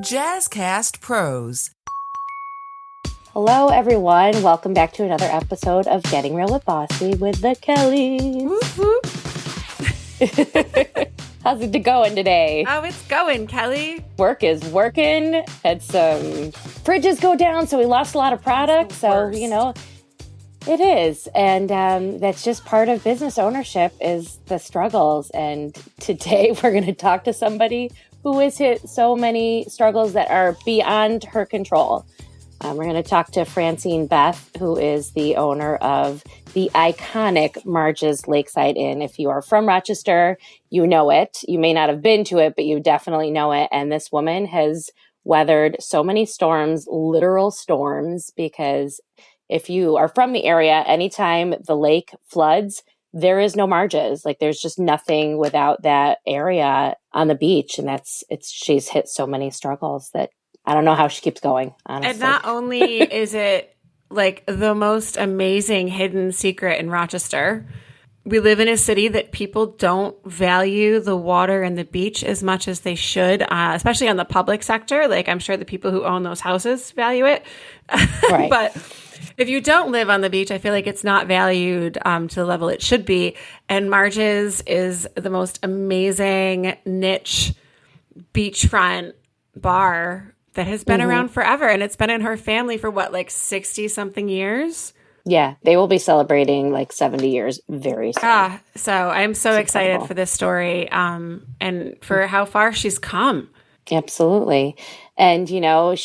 Jazzcast Pros. Hello, everyone. Welcome back to another episode of Getting Real with Bossy with the Kellys. How's it going today? Oh, it's going, Kelly. Work is working. Had some fridges go down, so we lost a lot of product. So, you know, it is. And that's just part of business ownership is the struggles. And today we're going to talk to somebody who has hit so many struggles that are beyond her control. We're going to talk to Francine Beth, who is the owner of the iconic Marges Lakeside Inn. If you are from Rochester, you know it. You may not have been to it, but you definitely know it. And this woman has weathered so many storms, literal storms, because if you are from the area, anytime the lake floods, there is no Marges. Like there's just nothing without that area on the beach. And she's hit so many struggles that I don't know how she keeps going, honestly. And not only is it like the most amazing hidden secret in Rochester, we live in a city that people don't value the water and the beach as much as they should, especially on the public sector. Like I'm sure the people who own those houses value it. Right. But if you don't live on the beach, I feel like it's not valued to the level it should be. And Marges is the most amazing niche beachfront bar that has been around forever. And it's been in her family for what, like 60 something years? Yeah, they will be celebrating like 70 years very soon. So I'm so excited for this story and for how far she's come. Absolutely. And, you know,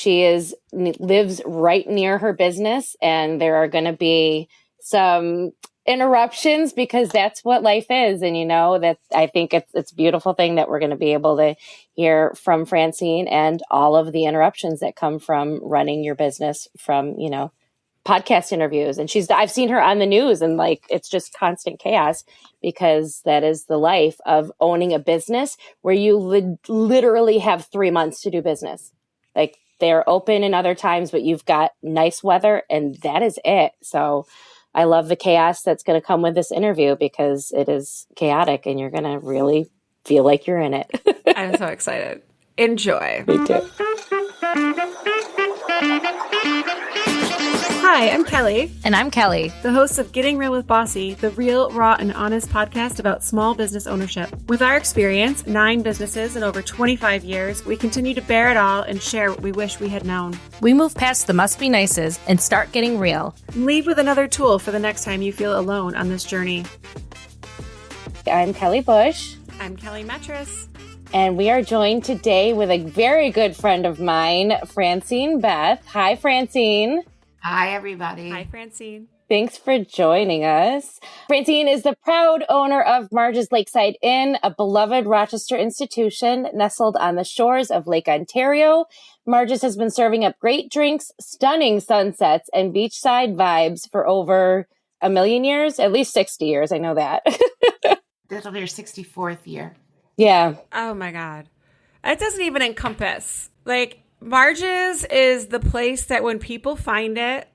lives right near her business, and there are going to be some interruptions because that's what life is. And, you know, that I think it's a beautiful thing that we're going to be able to hear from Francine and all of the interruptions that come from running your business from, you know, podcast interviews. And I've seen her on the news and like, it's just constant chaos because that is the life of owning a business where you literally have 3 months to do business. Like they're open in other times, but you've got nice weather and that is it. So I love the chaos that's going to come with this interview because it is chaotic and you're going to really feel like you're in it. I'm so excited. Enjoy. Me too. Hi, I'm Kelly. And I'm Kelly, the host of Getting Real with Bossy, the real, raw, and honest podcast about small business ownership. With our experience, 9 businesses in over 25 years, we continue to bear it all and share what we wish we had known. We move past the must be nices and start getting real. And leave with another tool for the next time you feel alone on this journey. I'm Kelly Bush. I'm Kelly Metris. And we are joined today with a very good friend of mine, Francine Beth. Hi, Francine. Hi, everybody. Hi, Francine. Thanks for joining us. Francine is the proud owner of Marges Lakeside Inn, a beloved Rochester institution nestled on the shores of Lake Ontario. Marges has been serving up great drinks, stunning sunsets, and beachside vibes for over 1 million years, at least 60 years. I know that. That'll be your 64th year. Yeah. Oh, my God. That doesn't even encompass. Like, Marges is the place that when people find it,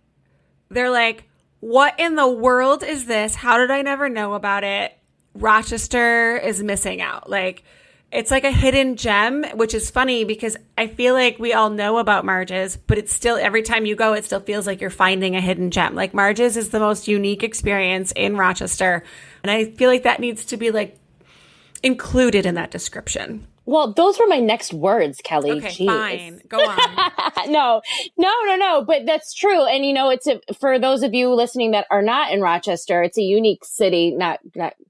they're like, what in the world is this? How did I never know about it? Rochester is missing out. Like, it's like a hidden gem, which is funny because I feel like we all know about Marges, but it's still, every time you go, it still feels like you're finding a hidden gem. Like, Marges is the most unique experience in Rochester. And I feel like that needs to be like included in that description. Well, those were my next words, Kelly. Okay, Jeez. fine. Go on. No. But that's true. And, you know, for those of you listening that are not in Rochester, it's a unique city, not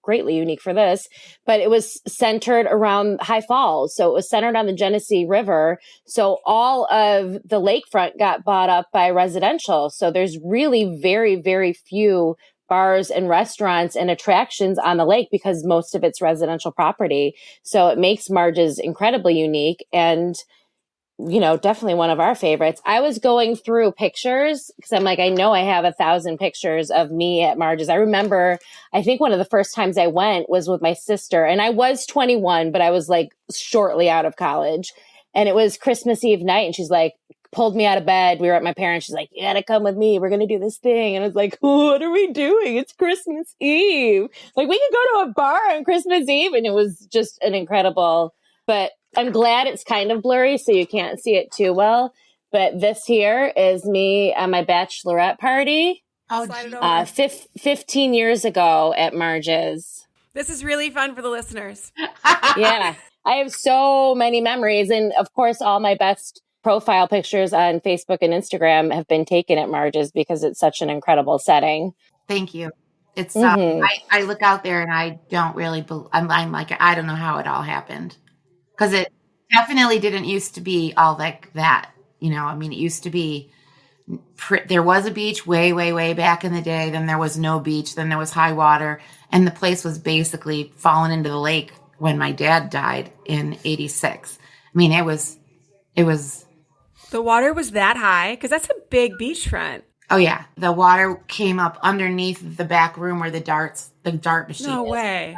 greatly unique for this, but it was centered around High Falls. So it was centered on the Genesee River. So all of the lakefront got bought up by residential. So there's really very, very few bars and restaurants and attractions on the lake because most of it's residential property. So it makes Marges incredibly unique and, you know, definitely one of our favorites. I was going through pictures because I'm like, I know I have 1,000 pictures of me at Marges. I remember, I think one of the first times I went was with my sister and I was 21, but I was like shortly out of college and it was Christmas Eve night. And she's like, pulled me out of bed. We were at my parents. She's like, you gotta come with me. We're going to do this thing. And I was like, what are we doing? It's Christmas Eve. Like we could go to a bar on Christmas Eve. And it was just an incredible but I'm glad it's kind of blurry so you can't see it too well. But this here is me at my bachelorette party Oh, Slide it gee. over. 15 years ago at Marges. This is really fun for the listeners. Yeah, I have so many memories. And of course, all my best profile pictures on Facebook and Instagram have been taken at Marges because it's such an incredible setting. Thank you. It's Mhm. I look out there and I don't really I'm like I don't know how it all happened, because it definitely didn't used to be all like that. I mean, it used to be there was a beach way back in the day. Then there was no beach. Then there was high water, and the place was basically fallen into the lake when my dad died in '86. I mean, it was. The water was that high? Because that's a big beachfront. Oh yeah, the water came up underneath the back room where the dart machine No is. way.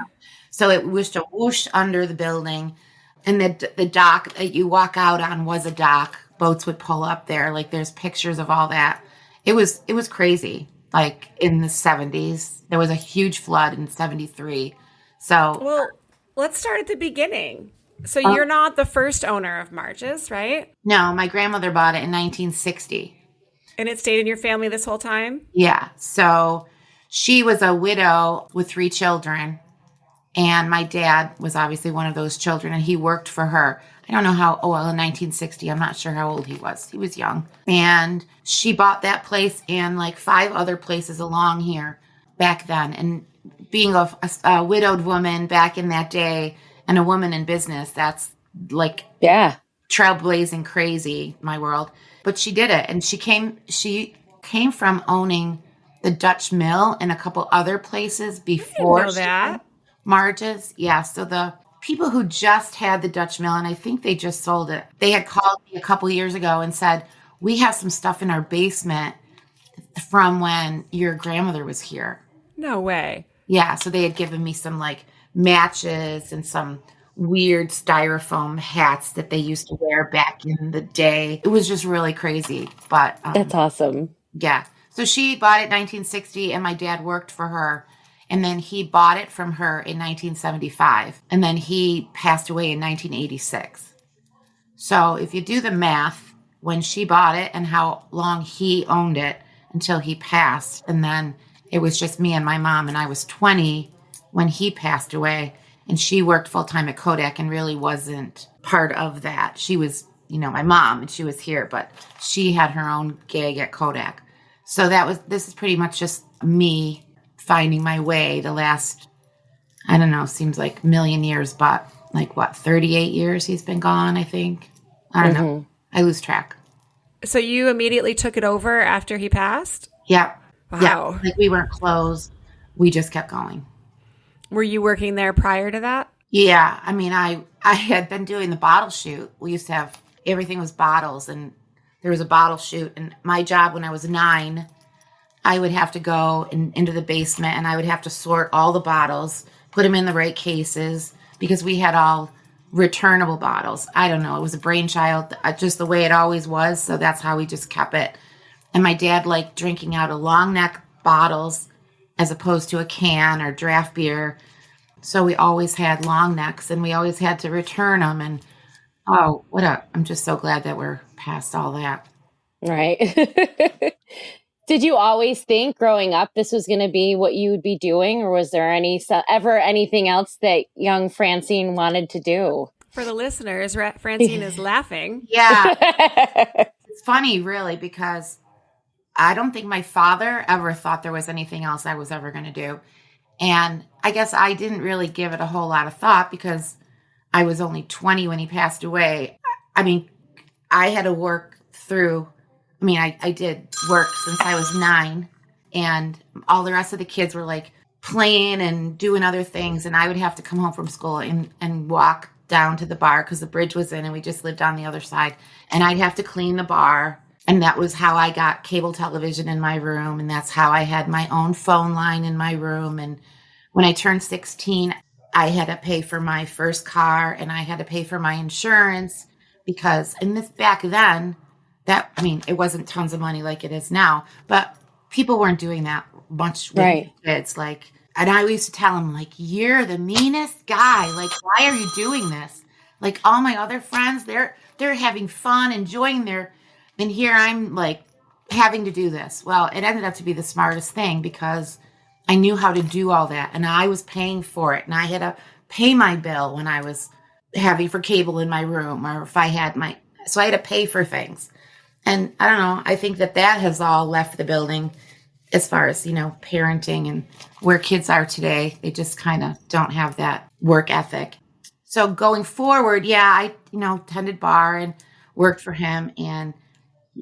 So it was to whoosh under the building, and the dock that you walk out on was a dock. Boats would pull up there. Like there's pictures of all that. It was crazy. Like in the 70s, there was a huge flood in 73. So Well, let's start at the beginning. So you're not the first owner of Marges, right? no, my grandmother bought it in 1960. And it stayed in your family this whole time? Yeah. So she was a widow with 3 children. And my dad was obviously one of those children, and he worked for her. I don't know how, in 1960, I'm not sure how old he was. He was young. And she bought that place and like 5 other places along here back then. And being a widowed woman back in that day and a woman in business, that's like Yeah. trailblazing crazy, my world. But she did it. And she came from owning the Dutch Mill and a couple other places before know that. Marges. Yeah. So the people who just had the Dutch Mill, and I think they just sold it, they had called me a couple years ago and said, we have some stuff in our basement from when your grandmother was here. No way. Yeah. So they had given me some like matches and some weird styrofoam hats that they used to wear back in the day. It was just really crazy. But That's awesome. yeah. So she bought it in 1960, and my dad worked for her. And then he bought it from her in 1975. And then he passed away in 1986. So if you do the math, when she bought it and how long he owned it until he passed, and then it was just me and my mom, and I was 20 when he passed away. And she worked full-time at Kodak and really wasn't part of that. She was, my mom, and she was here, but she had her own gig at Kodak. So this is pretty much just me finding my way the last, I don't know, seems like a million years, but like 38 years he's been gone, I think. I don't know. I lose track. So you immediately took it over after he passed? Yeah. Wow. Yeah. Like we weren't closed. We just kept going. Were you working there prior to that? Yeah. I mean, I had been doing the bottle shoot. We used to have, everything was bottles, and there was a bottle shoot. And my job when I was 9, I would have to go into the basement, and I would have to sort all the bottles, put them in the right cases, because we had all returnable bottles. I don't know. It was a brainchild, just the way it always was. So that's how we just kept it. And my dad liked drinking out of long neck bottles as opposed to a can or draft beer. So we always had long necks, and we always had to return them. And I'm just so glad that we're past all that. Right. Did you always think growing up this was going to be what you would be doing, or was there ever anything else that young Francine wanted to do? For the listeners, Francine is laughing. Yeah. It's funny, really, because I don't think my father ever thought there was anything else I was ever going to do. And I guess I didn't really give it a whole lot of thought because I was only 20 when he passed away. I mean, I had to work through, I did work since I was 9, and all the rest of the kids were like playing and doing other things. And I would have to come home from school and walk down to the bar because the bridge was in and we just lived on the other side. And I'd have to clean the bar. And that was how I got cable television in my room. And that's how I had my own phone line in my room. And when I turned 16, I had to pay for my first car, and I had to pay for my insurance because back then, it wasn't tons of money like it is now, but people weren't doing that much with Right. kids. And I used to tell them, like, you're the meanest guy. Like, why are you doing this? Like all my other friends, they're having fun, enjoying and here I'm like having to do this. Well, it ended up to be the smartest thing because I knew how to do all that and I was paying for it and I had to pay my bill when I was having for cable in my room or if I had so I had to pay for things. And I don't know, I think that has all left the building as far as, parenting and where kids are today. They just kind of don't have that work ethic. So going forward, I, tended bar and worked for him. And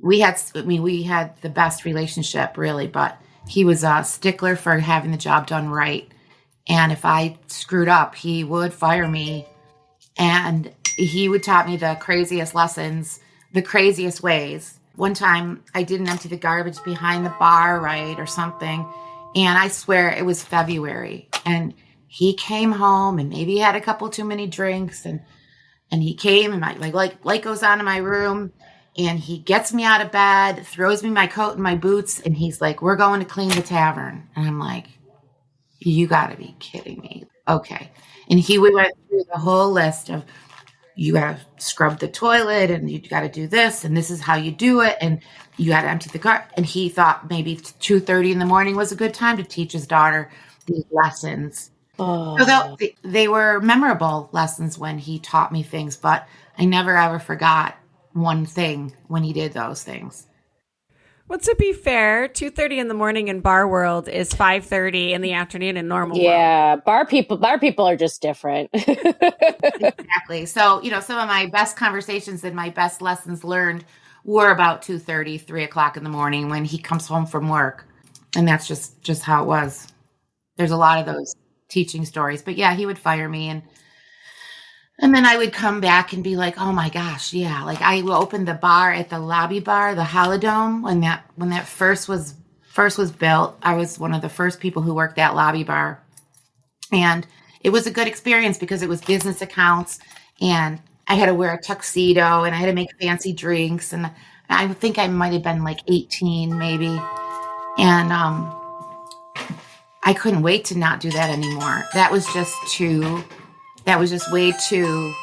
we had the best relationship really, but he was a stickler for having the job done right. And if I screwed up, he would fire me and he would taught me the craziest lessons, the craziest ways. One time I didn't empty the garbage behind the bar, right, or something. And I swear it was February. And he came home and maybe he had a couple too many drinks. And he came and my light goes on in my room. And he gets me out of bed, throws me my coat and my boots. And he's like, we're going to clean the tavern. And I'm like, you got to be kidding me. Okay. And we went through the whole list of, you got to scrub the toilet and you got to do this and this is how you do it and you got to empty the car. And he thought maybe 2:30 in the morning was a good time to teach his daughter these lessons. Oh. So they were memorable lessons when he taught me things, but I never ever forgot one thing when he did those things. Well, to be fair, 2:30 in the morning in bar world is 5:30 in the afternoon in normal world. Bar people are just different. Exactly. So, some of my best conversations and my best lessons learned were about 2:30, 3 o'clock in the morning when he comes home from work. And that's just how it was. There's a lot of those teaching stories. But he would fire me and then I would come back and be like, oh my gosh, yeah. Like I opened the bar at the lobby bar, the Holodome, when that first was built. I was one of the first people who worked that lobby bar. And it was a good experience because it was business accounts and I had to wear a tuxedo and I had to make fancy drinks. And I think I might have been like 18 maybe. And I couldn't wait to not do that anymore. That was just way too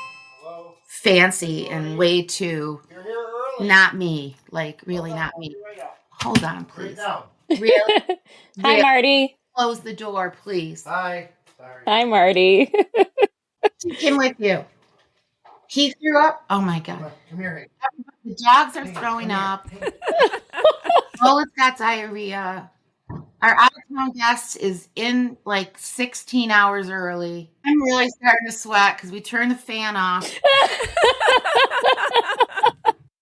fancy and way too not me. Like really not me. Hold on, please. Really? Hi, Marty. Close the door, please. Hi. Sorry. Hi, Marty. Take him with you. He threw up. Oh my God. Come here. The dogs are throwing up. Lola's got diarrhea. Our out-of-town guest is in like 16 hours early. I'm really starting to sweat because we turned the fan off.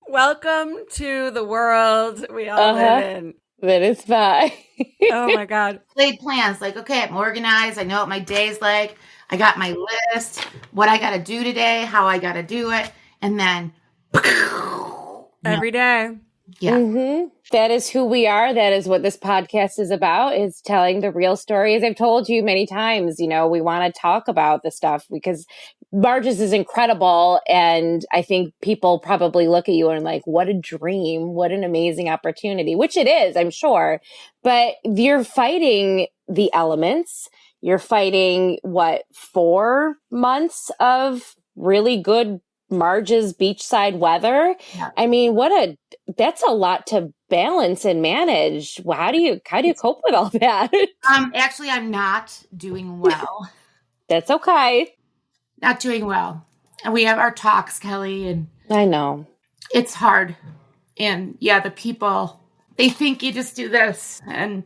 Welcome to the world we all live in. That is fine. Oh my God. Laid plans like, okay, I'm organized. I know what my day's like. I got my list, what I got to do today, how I got to do it. And then every day. Yeah. Mm-hmm. That is who we are. That is what this podcast is about, is telling the real stories. I've told you many times, we want to talk about the stuff because Marges is incredible. And I think people probably look at you and like, what a dream, what an amazing opportunity, which it is, I'm sure. But you're fighting the elements. You're fighting 4 months of really good Marge's beachside weather. Yeah. I mean, that's a lot to balance and manage. How do you cope with all that? Actually, I'm not doing well. That's okay. Not doing well. And we have our talks, Kelly, and I know. It's hard. And the people, they think you just do this and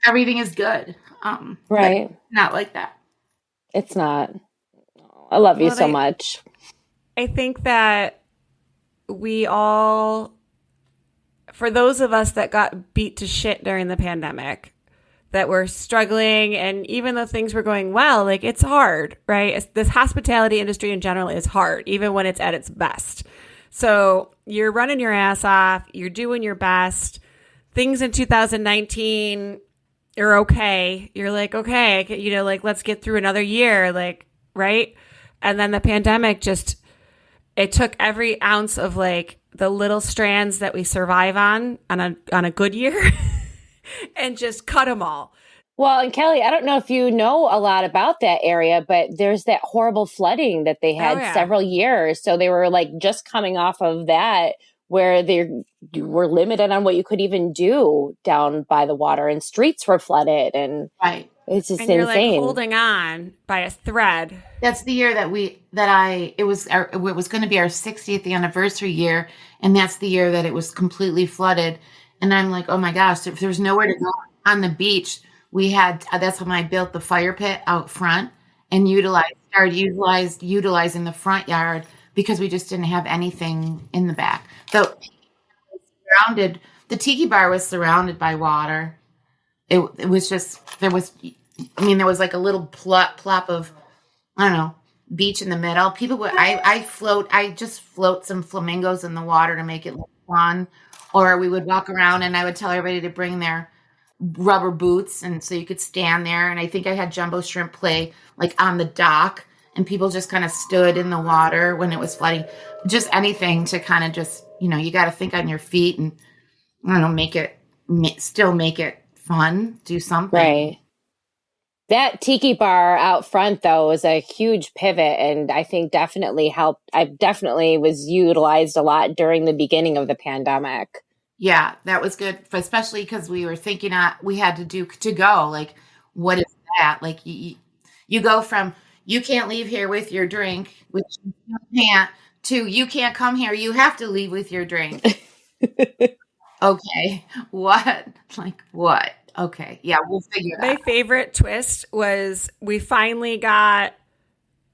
everything is good. Right. Not like that. It's not. I love you so much. I think that we all, for those of us that got beat to shit during the pandemic, that were struggling, and even though things were going well, like it's hard, right? This hospitality industry in general is hard, even when it's at its best. So you're running your ass off, you're doing your best. Things in 2019 are okay. You're like, okay, let's get through another year, right? And then the pandemic it took every ounce of like the little strands that we survive on a good year and just cut them all. Well, and Kelly, I don't know if you know a lot about that area, but there's that horrible flooding that they had yeah. several years. So they were like just coming off of that, where they were limited on what you could even do down by the water, and streets were flooded, and Right. it's just And you're like insane. holding on by a thread. That's the year it was going to be our 60th anniversary year, and that's the year that it was completely flooded. And I'm like, oh my gosh, if there's nowhere to go on the beach, that's when I built the fire pit out front and started utilizing the front yard because we just didn't have anything in the back. The tiki bar was surrounded by water. It was just, there was like a little plop of, I don't know, beach in the middle. People would, I just float some flamingos in the water to make it look fun. Or we would walk around and I would tell everybody to bring their rubber boots. And so you could stand there. And I think I had Jumbo Shrimp play like on the dock, and people just kind of stood in the water when it was flooding. Just anything to kind of just, you got to think on your feet and, I don't know, still make it fun, do something. Right. That tiki bar out front, though, was a huge pivot, and I think definitely helped. I definitely was utilized a lot during the beginning of the pandemic. Yeah, that was good, especially because we were thinking we had to do to go. Like, what is that? Like, you go from you can't leave here with your drink, which you can't, to you can't come here. You have to leave with your drink. Okay, what? Like, what? Okay, yeah, we'll figure that out. My favorite twist was we finally got,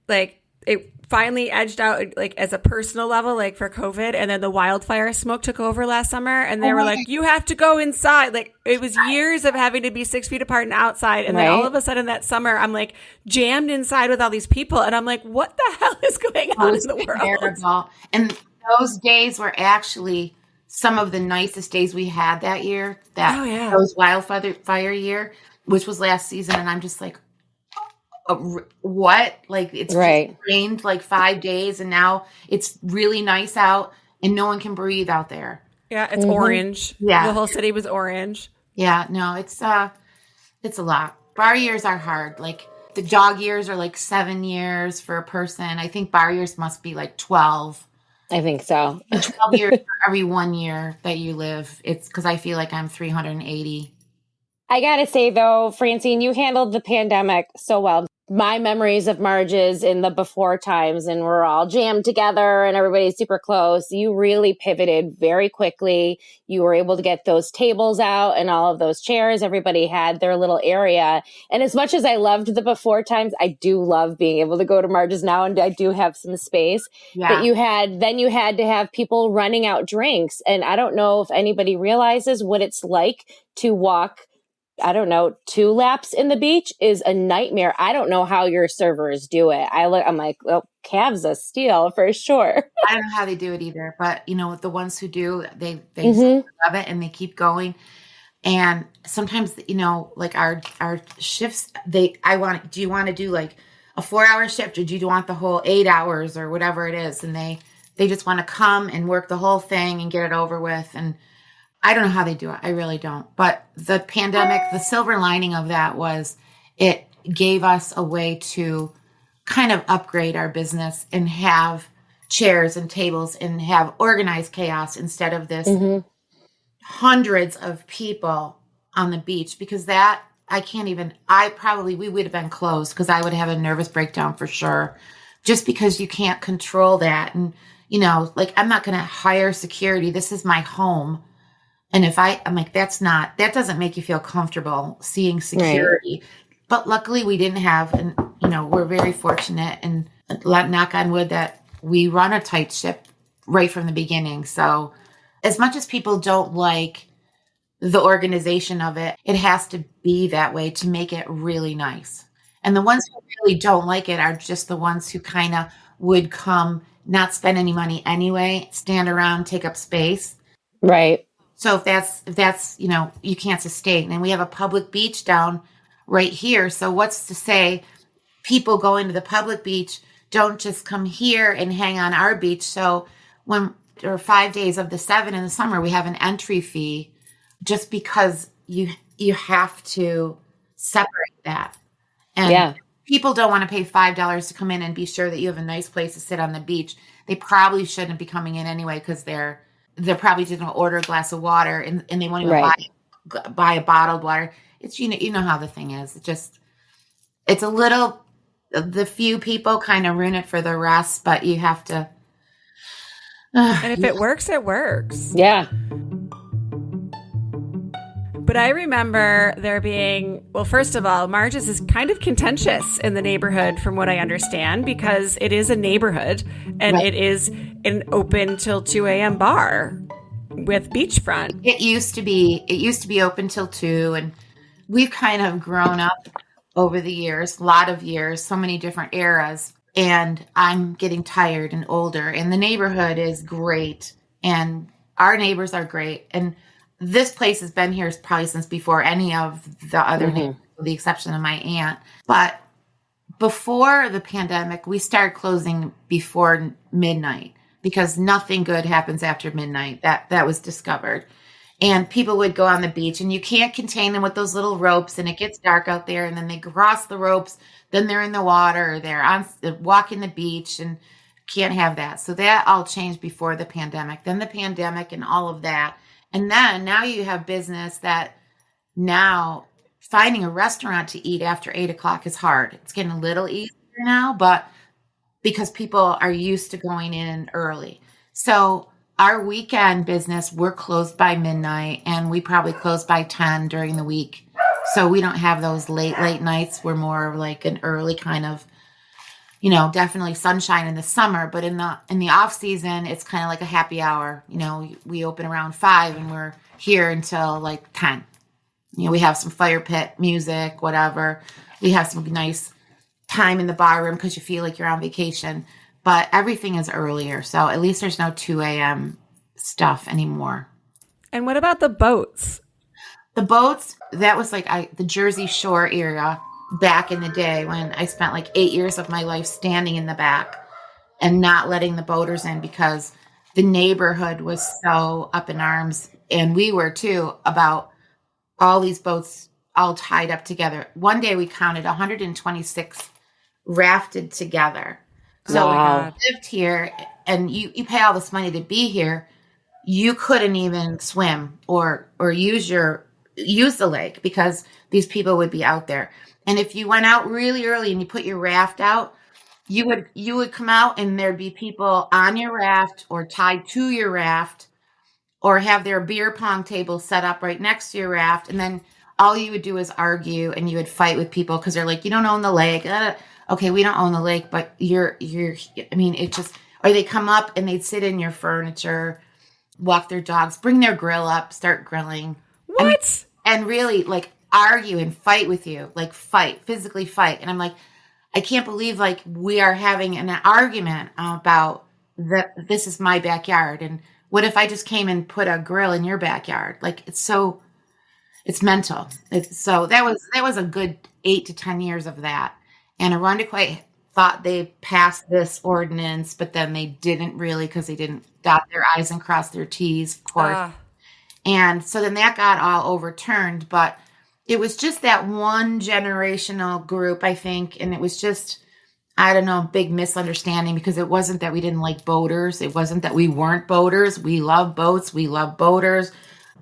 like, it finally edged out, like, as a personal level, like, for COVID, and then the wildfire smoke took over last summer, and they were like, you have to go inside. Like, it was years of having to be 6 feet apart and outside, and then all of a sudden that summer, I'm, like, jammed inside with all these people, and I'm like, what the hell is going on in the world? Terrible. And those days were actually some of the nicest days we had that year, those wildfire year, which was last season. And I'm just like, what? Like, it's just rained like 5 days and now it's really nice out and no one can breathe out there. Yeah. It's orange. Yeah. The whole city was orange. Yeah. No, it's a lot. Bar years are hard. Like, the dog years are like 7 years for a person. I think bar years must be like 12. I think so. 12 years for every 1 year that you live. It's because I feel like I'm 380. I got to say, though, Francine, you handled the pandemic so well. My memories of Marges in the before times, and we're all jammed together and everybody's super close. You really pivoted very quickly. You were able to get those tables out and all of those chairs. Everybody had their little area. And as much as I loved the before times, I do love being able to go to Marges now, and I do have some space. Yeah. But you had to have people running out drinks. And I don't know if anybody realizes what it's like to walk, I don't know, 2 laps in the beach is a nightmare. I don't know how your servers do it. I'm like, well, calves of steel for sure. I don't know how they do it either, but the ones who do, they love it and they keep going. And sometimes, like our shifts, do you want to do like a 4-hour shift, or do you want the whole 8 hours or whatever it is? And they just want to come and work the whole thing and get it over with. And I don't know how they do it. I really don't. But the pandemic, the silver lining of that was it gave us a way to kind of upgrade our business and have chairs and tables and have organized chaos instead of this hundreds of people on the beach, because we would have been closed because I would have a nervous breakdown for sure, just because you can't control that. And, like, I'm not going to hire security. This is my home. And if I'm like, that doesn't make you feel comfortable seeing security. Right. But luckily we didn't have, and, we're very fortunate, and knock on wood that we run a tight ship right from the beginning. So as much as people don't like the organization of it, it has to be that way to make it really nice. And the ones who really don't like it are just the ones who kind of would come, not spend any money anyway, stand around, take up space. Right. So if that's, you can't sustain. And we have a public beach down right here. So what's to say people going to the public beach don't just come here and hang on our beach? So when there are 5 days of the 7 in the summer, we have an entry fee just because you have to separate that. And Yeah. people don't want to pay $5 to come in and be sure that you have a nice place to sit on the beach. They probably shouldn't be coming in anyway, because they're probably just going to order a glass of water and they won't even Right. buy a bottled water. It's, you know how the thing is. It's a little, the few people kind of ruin it for the rest, but you have to. And if it works, it works. Yeah. But I remember there being, well, first of all, Marges is kind of contentious in the neighborhood from what I understand, because it is a neighborhood and Right. it is an open till 2 a.m. bar with beachfront. It used to be open till 2, and we've kind of grown up over the years, a lot of years, so many different eras, and I'm getting tired and older, and the neighborhood is great, and our neighbors are great, and this place has been here probably since before any of the other neighbors, with the exception of my aunt. But before the pandemic, we started closing before midnight because nothing good happens after midnight. That was discovered. And people would go on the beach, and you can't contain them with those little ropes, and it gets dark out there, and then they cross the ropes, then they're in the water, or they're walking the beach, and can't have that. So that all changed before the pandemic. Then the pandemic and all of that. And then now you have business that now finding a restaurant to eat after 8 o'clock is hard. It's getting a little easier now, but because people are used to going in early. So our weekend business, we're closed by midnight, and we probably close by 10 during the week. So we don't have those late nights. We're more like an early kind of, definitely sunshine in the summer, but in the off season, it's kind of like a happy hour. We open around 5 and we're here until like 10. We have some fire pit music, whatever. We have some nice time in the bar room because you feel like you're on vacation, but everything is earlier. So at least there's no 2 a.m. stuff anymore. And what about the boats? The boats, that was like the Jersey Shore area. Back in the day when I spent like 8 years of my life standing in the back and not letting the boaters in because the neighborhood was so up in arms. And we were too, about all these boats all tied up together. One day we counted 126 rafted together. So Wow. when you lived here and you pay all this money to be here, you couldn't even swim or use the lake because these people would be out there. And if you went out really early and you put your raft out, you would come out and there'd be people on your raft or tied to your raft or have their beer pong table set up right next to your raft. And then all you would do is argue and you would fight with people because they're like, you don't own the lake. Okay, we don't own the lake, but or they come up and they'd sit in your furniture, walk their dogs, bring their grill up, start grilling. What? And really like argue and fight with you, like physically fight. And I'm like, I can't believe like we are having an argument about that. This is my backyard. And what if I just came and put a grill in your backyard? Like it's mental. So that was a good 8 to 10 years of that. And Arundequite thought they passed this ordinance, but then they didn't really because they didn't dot their I's and cross their T's, of course. And so then that got all overturned, but it was just that one generational group, I think. And it was just, I don't know, big misunderstanding because it wasn't that we didn't like boaters. It wasn't that we weren't boaters. We love boats. We love boaters.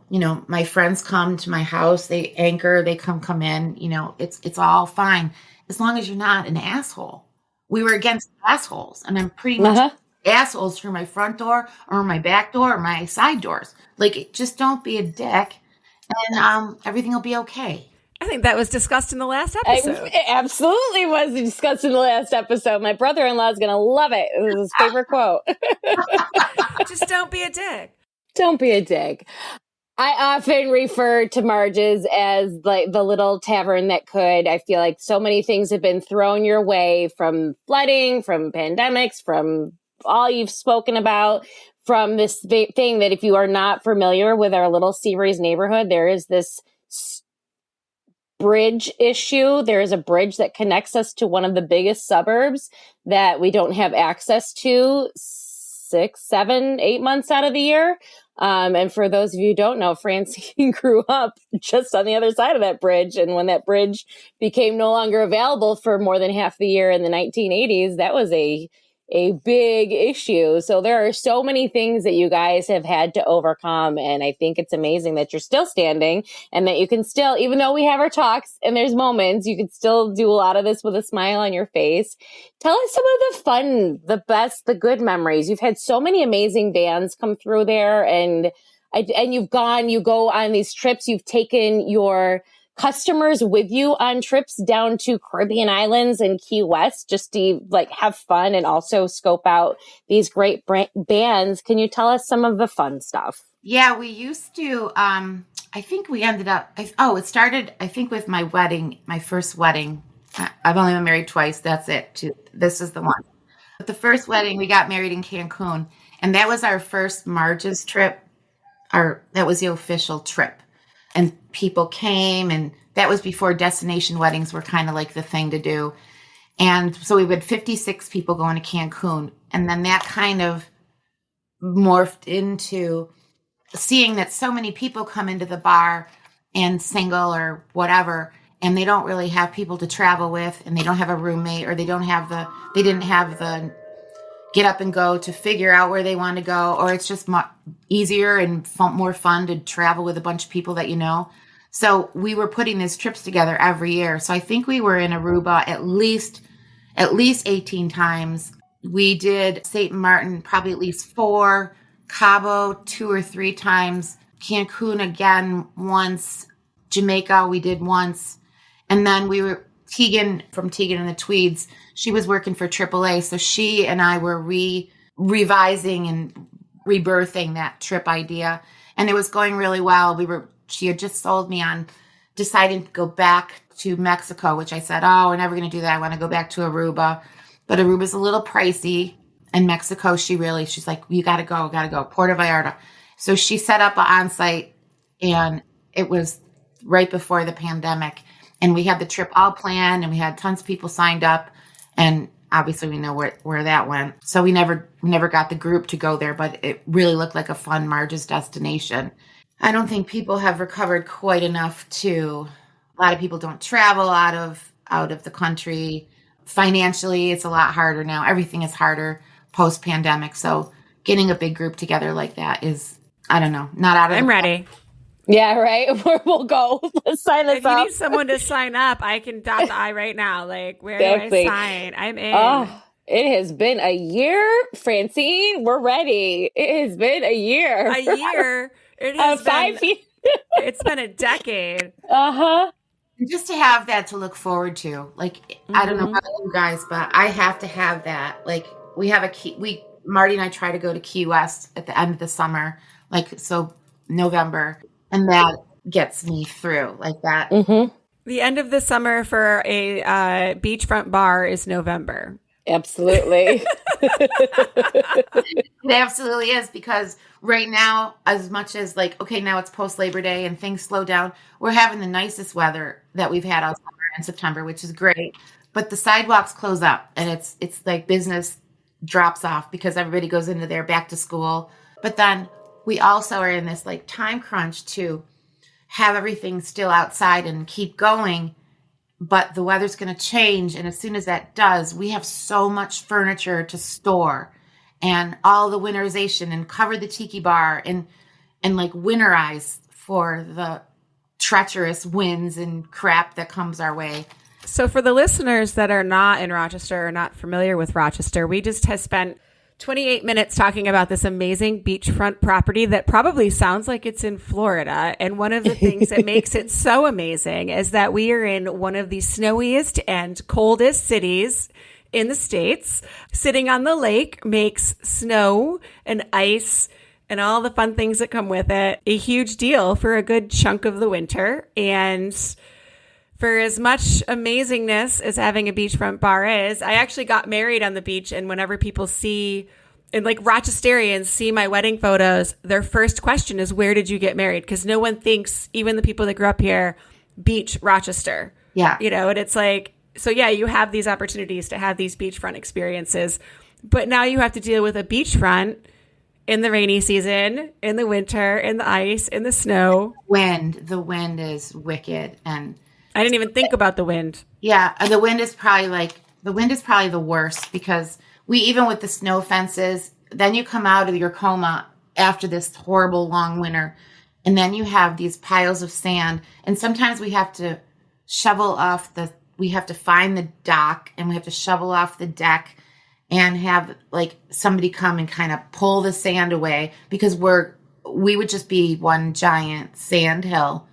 My friends come to my house, they anchor, they come in, it's all fine. As long as you're not an asshole. We were against assholes. And I'm pretty much assholes through my front door or my back door or my side doors. Like, just don't be a dick. And everything will be okay. I think that was discussed in the last episode. It absolutely was discussed in the last episode. My brother-in-law is going to love it. It was his favorite quote. Just don't be a dick. Don't be a dick. I often refer to Marges as like the little tavern that could. I feel like so many things have been thrown your way from flooding, from pandemics, from all you've spoken about, from this thing that if you are not familiar with our little Seabury's neighborhood, there is this bridge issue. There is a bridge that connects us to one of the biggest suburbs that we don't have access to 6, 7, 8 months out of the year. And for those of you who don't know, Francine grew up just on the other side of that bridge. And when that bridge became no longer available for more than half the year in the 1980s, that was a big issue. So there are so many things that you guys have had to overcome. And I think it's amazing that you're still standing and that you can still, even though we have our talks and there's moments, you can still do a lot of this with a smile on your face. Tell us some of the fun, the best, the good memories. You've had so many amazing bands come through there, and you go on these trips. You've taken your customers with you on trips down to Caribbean islands and Key West just to have fun and also scope out these great bands. Can you tell us some of the fun stuff? Yeah, we used to, I think we ended up, it started, I think, with my wedding, my first wedding. I've only been married twice. That's it. This is the one. But the first wedding, we got married in Cancun, and that was our first Marges trip. That was the official trip. And people came, and that was before destination weddings were kind of like the thing to do. And so we had 56 people going to Cancun. And then that kind of morphed into seeing that so many people come into the bar and single or whatever, and they don't really have people to travel with, and they don't have a roommate, or they didn't have the get up and go to figure out where they want to go, or it's just easier and more fun to travel with a bunch of people that you know. So we were putting these trips together every year. So I think we were in Aruba at least 18 times. We did St. Martin probably at least 4, Cabo 2 or 3 times, Cancun again once, Jamaica we did once, and then we were from Tegan and the Tweeds. She was working for AAA, so she and I were revising and rebirthing that trip idea, and it was going really well. She had just sold me on deciding to go back to Mexico, which I said, we're never going to do that. I want to go back to Aruba, but Aruba's a little pricey, and Mexico, she's like, you got to go, Puerto Vallarta. So she set up an on-site, and it was right before the pandemic. And we had the trip all planned, and we had tons of people signed up, and obviously we know where that went. So we never got the group to go there, but it really looked like a fun Marges destination. I don't think people have recovered quite enough a lot of people don't travel out of the country. Financially, it's a lot harder now. Everything is harder post-pandemic. So getting a big group together like that is, I don't know, not out of I'm ready. Yeah, right. We'll go. Let's sign this up. If you need someone to sign up, I can dot the I right now. Where exactly. do I sign? I'm in. Oh, it has been a year, Francine. We're ready. It has been a year. A year? It has been 5 years. It's been a decade. Uh-huh. Just to have that to look forward to. I don't know about you guys, but I have to have that. We have Marty and I try to go to Key West at the end of the summer, so November. And that gets me through that. Mm-hmm. The end of the summer for a beachfront bar is November. Absolutely. It absolutely is, because right now, as much as now it's post Labor Day and things slow down, we're having the nicest weather that we've had all summer in September, which is great. But the sidewalks close up, and it's like business drops off because everybody goes into their back to school. But then we also are in this time crunch to have everything still outside and keep going, but the weather's going to change. And as soon as that does, we have so much furniture to store and all the winterization and cover the tiki bar and winterize for the treacherous winds and crap that comes our way. So for the listeners that are not in Rochester or not familiar with Rochester, we just have spent 28 minutes talking about this amazing beachfront property that probably sounds like it's in Florida. And one of the things that makes it so amazing is that we are in one of the snowiest and coldest cities in the States. Sitting on the lake makes snow and ice and all the fun things that come with it a huge deal for a good chunk of the winter. And for as much amazingness as having a beachfront bar is, I actually got married on the beach, and whenever people see, and Rochesterians see my wedding photos, their first question is, where did you get married? Because no one thinks, even the people that grew up here, beach Rochester. Yeah. And it's so yeah, you have these opportunities to have these beachfront experiences, but now you have to deal with a beachfront in the rainy season, in the winter, in the ice, in the snow. The wind is wicked. And I didn't even think about the wind. yeah, the wind is probably the worst, because even with the snow fences, then you come out of your coma after this horrible long winter, and then you have these piles of sand, and sometimes we have to we have to find the dock, and we have to shovel off the deck and have like somebody come and kind of pull the sand away, because we would just be one giant sand hill.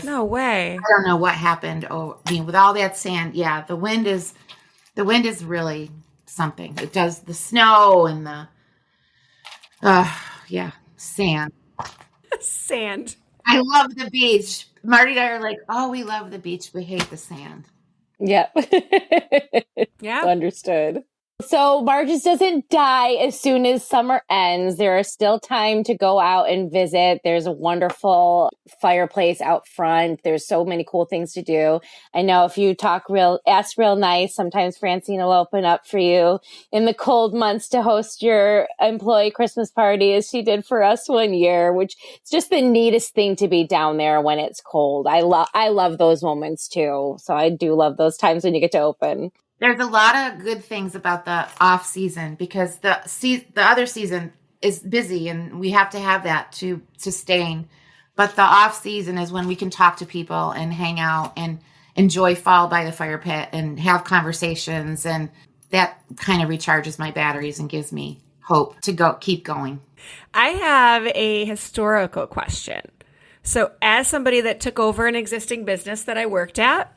No way. I don't know what happened. Oh, I mean, with all that sand, yeah, the wind is really something. It does the snow and sand. Sand. I love the beach. Marty and I are like, oh, we love the beach. We hate the sand. Yep. Yeah. Understood. So Marges doesn't die as soon as summer ends. There is still time to go out and visit. There's a wonderful fireplace out front. There's so many cool things to do. I know if you ask real nice, sometimes Francine will open up for you in the cold months to host your employee Christmas party, as she did for us one year, which is just the neatest thing to be down there when it's cold. I love those moments too. So I do love those times when you get to open. There's a lot of good things about the off season, because the other season is busy and we have to have that to sustain. But the off season is when we can talk to people and hang out and enjoy fall by the fire pit and have conversations. And that kind of recharges my batteries and gives me hope to keep going. I have a historical question. So as somebody that took over an existing business that I worked at,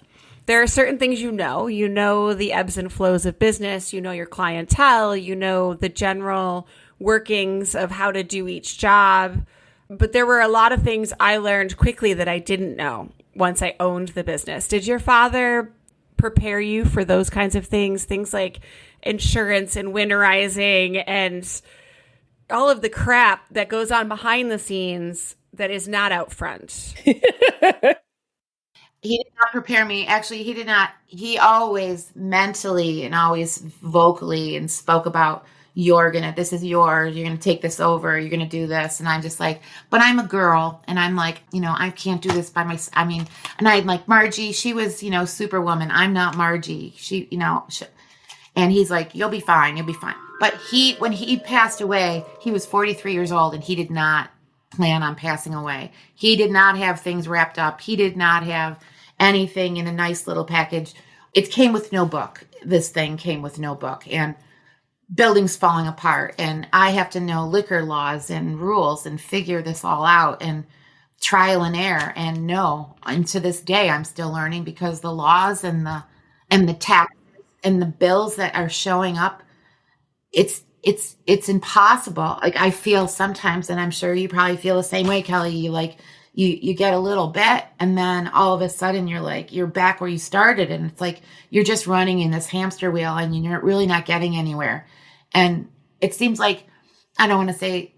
there are certain things you know the ebbs and flows of business, you know your clientele, you know the general workings of how to do each job. But there were a lot of things I learned quickly that I didn't know once I owned the business. Did your father prepare you for those kinds of things? Things like insurance and winterizing and all of the crap that goes on behind the scenes that is not out front. He did not prepare me. Actually, he did not. He always mentally and always vocally and spoke about, this is yours. You're going to take this over. You're going to do this. And I'm just like, but I'm a girl. And I'm like, I can't do this by myself. I mean, and I'm like, Margie, she was, Superwoman. I'm not Margie. And he's like, you'll be fine. You'll be fine. But when he passed away, he was 43 years old, and he did not plan on passing away. He did not have things wrapped up. He did not have anything in a nice little package. It came with no book. This thing came with no book, and buildings falling apart. And I have to know liquor laws and rules and figure this all out, and trial and error. And to this day, I'm still learning, because the laws and the taxes and the bills that are showing up, it's impossible. Like, I feel sometimes, and I'm sure you probably feel the same way, Kelly, you get a little bit, and then all of a sudden you're back where you started. And it's like, you're just running in this hamster wheel, and you're really not getting anywhere. And it seems like, I don't want to say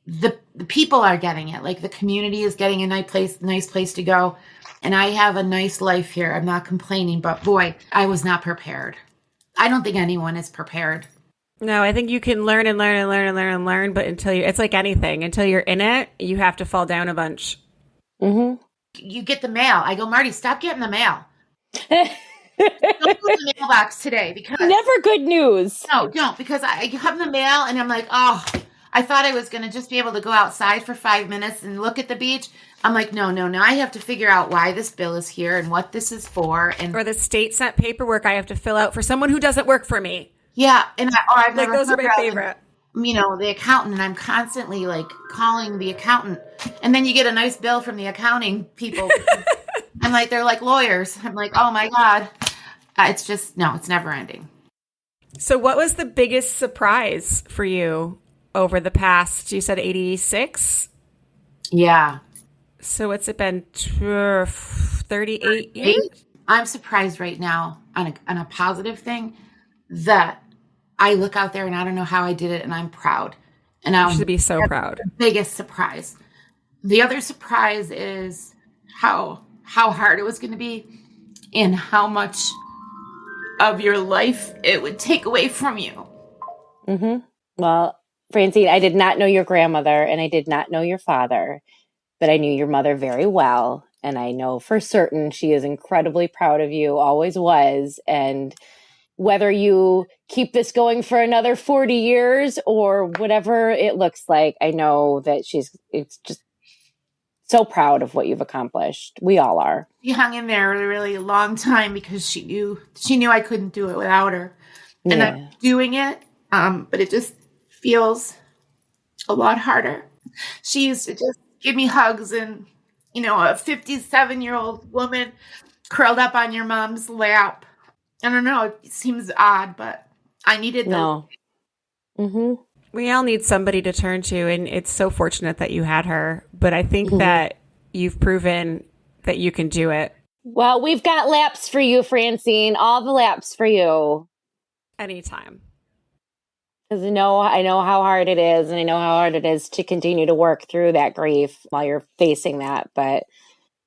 the people are getting it. Like, the community is getting a nice place to go. And I have a nice life here. I'm not complaining, but boy, I was not prepared. I don't think anyone is prepared. No, I think you can learn and learn and learn and learn and learn, but it's like anything. Until you're in it, you have to fall down a bunch. Mm-hmm. You get the mail. I go, Marty, stop getting the mail. Don't go to the mailbox today, because never good news. No, don't, because I have the mail and I'm like, oh, I thought I was going to just be able to go outside for 5 minutes and look at the beach. I'm like, no. I have to figure out why this bill is here and what this is for. Or the state sent paperwork I have to fill out for someone who doesn't work for me. Yeah. And I've like, those are my favorite. The accountant, and I'm constantly calling the accountant, and then you get a nice bill from the accounting people. I'm like, they're like lawyers. I'm like, oh my God. It's never ending. So what was the biggest surprise for you over the past, you said 86? Yeah. So what's it been, 38 years? I'm surprised right now on a positive thing that I look out there and I don't know how I did it, and I'm proud. And you should be so proud. The biggest surprise. The other surprise is how hard it was going to be, and how much of your life it would take away from you. Mm-hmm. Well, Francine, I did not know your grandmother and I did not know your father, but I knew your mother very well. And I know for certain she is incredibly proud of you, always was. And whether you keep this going for another 40 years or whatever it looks like, I know that it's just so proud of what you've accomplished. We all are. She hung in there a really long time because she knew I couldn't do it without her. And Yeah. I'm doing it, but it just feels a lot harder. She used to just give me hugs and, a 57-year-old woman curled up on your mom's lap. I don't know. It seems odd, but I needed those. No. Mm-hmm. We all need somebody to turn to, and it's so fortunate that you had her. But I think that you've proven that you can do it. Well, we've got laps for you, Francine. All the laps for you. Anytime. Because I know how hard it is, and I know how hard it is to continue to work through that grief while you're facing that. But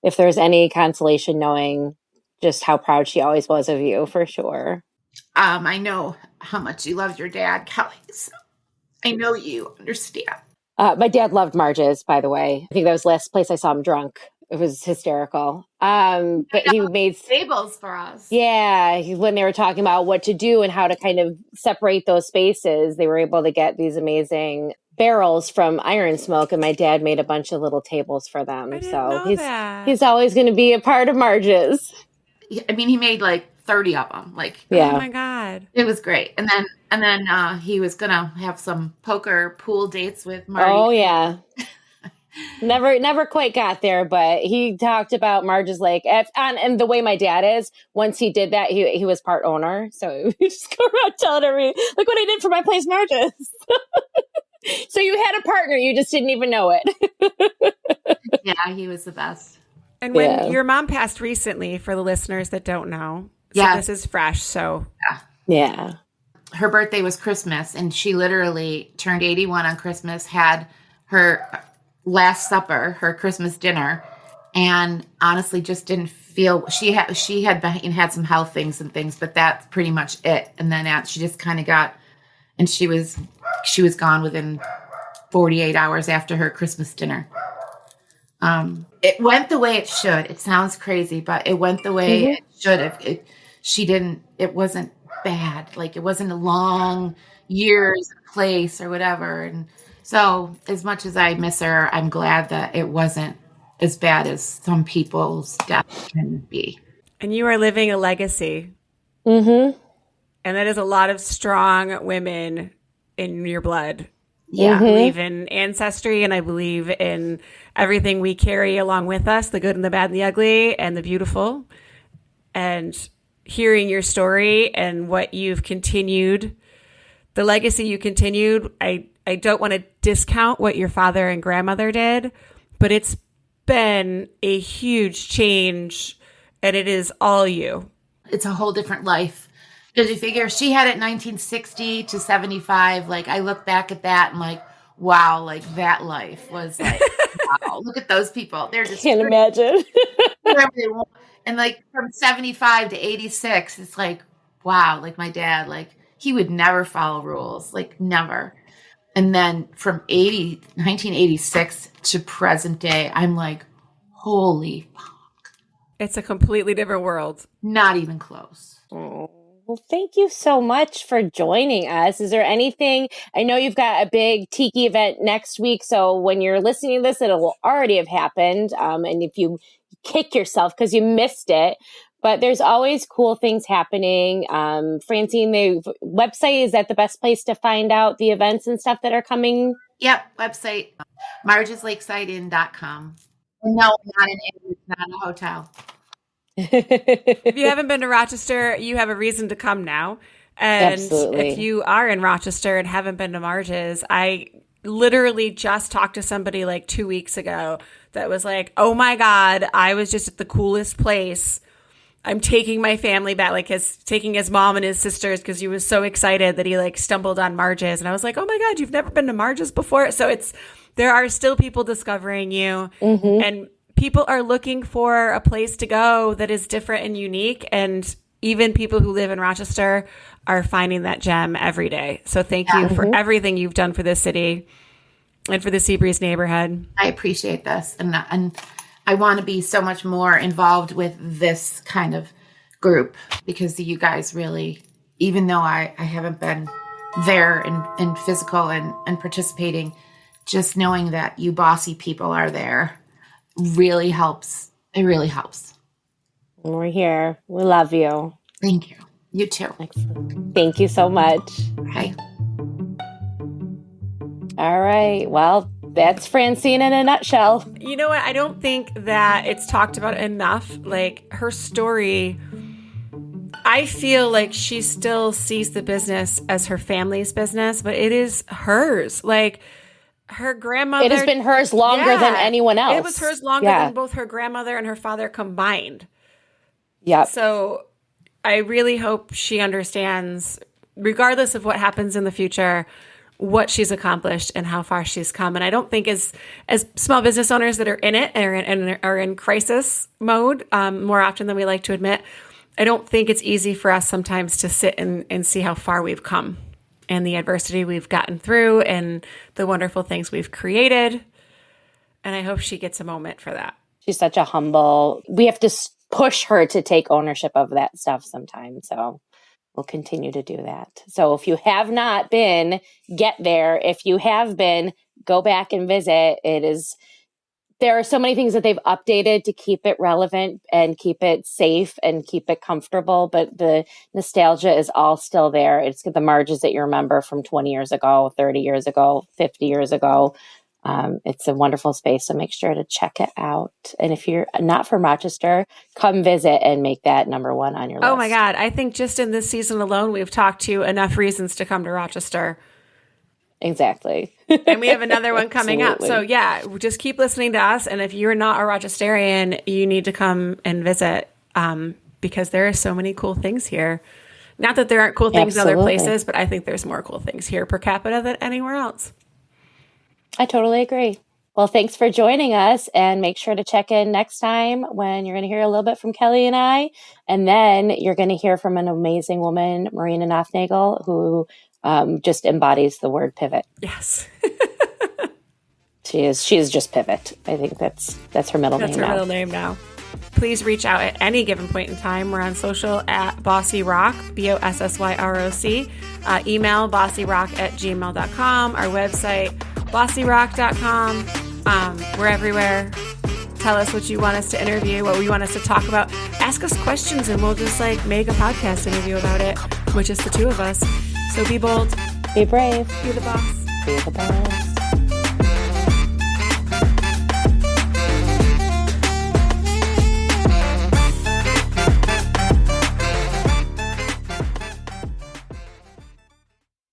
if there's any consolation knowing just how proud she always was of you, for sure. I know how much you loved your dad, Kelly. So I know you understand. My dad loved Marges, by the way. I think that was the last place I saw him drunk. It was hysterical. But he made tables for us. Yeah. When they were talking about what to do and how to kind of separate those spaces, they were able to get these amazing barrels from Iron Smoke. And my dad made a bunch of little tables for them. So he's always going to be a part of Marges. I mean, he made like 30 of them. Oh my God. It was great. And then he was going to have some poker pool dates with Marge. Oh yeah. Never quite got there, but he talked about Marge's Lake. And the way my dad is, once he did that, he was part owner. So he just go around telling everybody, look what I did for my place, Marges. So you had a partner, you just didn't even know it. Yeah, he was the best. And when your mom passed recently, for the listeners that don't know, this is fresh. So yeah. Her birthday was Christmas, and she literally turned 81 on Christmas, had her Last Supper, her Christmas dinner, and honestly just didn't feel she had some health things and things, but that's pretty much it. And then she just kind of got, and she was gone within 48 hours after her Christmas dinner. It went the way it should. It sounds crazy, but it went the way it should have. It wasn't bad. Like, it wasn't a long years in place or whatever. And so as much as I miss her, I'm glad that it wasn't as bad as some people's death can be. And you are living a legacy. Mm-hmm. And that is a lot of strong women in your blood. Yeah. I believe in ancestry, and I believe in everything we carry along with us, the good and the bad and the ugly and the beautiful. And hearing your story and what you've continued, the legacy you continued, I don't want to discount what your father and grandmother did, but it's been a huge change, and it is all you. It's a whole different life. Because you figure she had it 1960 to 75. Like, I look back at that and like, wow, like that life was like, wow, look at those people. They're just Can't imagine. And like from 75 to 86, it's like, wow, like my dad, like he would never follow rules, like never. And then from 1986 to present day, I'm like, holy fuck. It's a completely different world. Not even close. Oh. Well, thank you so much for joining us. Is there anything, I know you've got a big tiki event next week, so when you're listening to this, it'll already have happened. And if you kick yourself because you missed it, but there's always cool things happening. Francine, the website, is that the best place to find out the events and stuff that are coming? Yep, website, margeslakesideinn.com. No, not an inn, it's not a hotel. If you haven't been to Rochester, you have a reason to come now. And Absolutely. If you are in Rochester and haven't been to Marges, I literally just talked to somebody like 2 weeks ago that was like, oh my God, I was just at the coolest place. I'm taking my family back, like taking his mom and his sisters, because he was so excited that he like stumbled on Marges. And I was like, oh my God, you've never been to Marges before? So there are still people discovering you, and people are looking for a place to go that is different and unique. And even people who live in Rochester are finding that gem every day. So thank you for everything you've done for this city and for the Seabreeze neighborhood. I appreciate this. And I want to be so much more involved with this kind of group because you guys really, even though I haven't been there and physical and participating, just knowing that you bossy people are there really helps. It really helps. We're here. We love you. Thank you. You too. Excellent. Thank you so much. Okay. All right. Well, that's Francine in a nutshell. You know what? I don't think that it's talked about enough. Like, her story, I feel like she still sees the business as her family's business, but it is hers. Like, her grandmother. It has been hers longer than anyone else. It was hers longer than both her grandmother and her father combined. Yeah. So I really hope she understands, regardless of what happens in the future, what she's accomplished and how far she's come. And I don't think as small business owners that are in it and are in crisis mode, more often than we like to admit, I don't think it's easy for us sometimes to sit and see how far we've come and the adversity we've gotten through and the wonderful things we've created. And I hope she gets a moment for that. She's such a humble, we have to push her to take ownership of that stuff sometimes. So we'll continue to do that. So if you have not been, get there. If you have been, go back and visit. There are so many things that they've updated to keep it relevant and keep it safe and keep it comfortable, but the nostalgia is all still there. It's the Marges that you remember from 20 years ago, 30 years ago, 50 years ago. It's a wonderful space, so make sure to check it out. And if you're not from Rochester, come visit and make that number one on your list. Oh my God. I think just in this season alone, we've talked to enough reasons to come to Rochester. Exactly. And we have another one coming up. So yeah, just keep listening to us. And if you're not a Rochesterian, you need to come and visit because there are so many cool things here. Not that there aren't cool things in other places, but I think there's more cool things here per capita than anywhere else. I totally agree. Well, thanks for joining us, and make sure to check in next time when you're going to hear a little bit from Kelly and I, and then you're going to hear from an amazing woman, Marina Nofnagel, who just embodies the word pivot. Yes. She is just pivot. I think that's her middle name now. That's her middle name now. Please reach out at any given point in time. We're on social at BossyRock, BOSSYROC. Email bossyrock@gmail.com. Our website, bossyrock.com. We're everywhere. Tell us what you want us to interview, what you want us to talk about. Ask us questions and we'll just make a podcast interview about it, which is the two of us. So be bold. Be brave. Be the boss. Be the boss.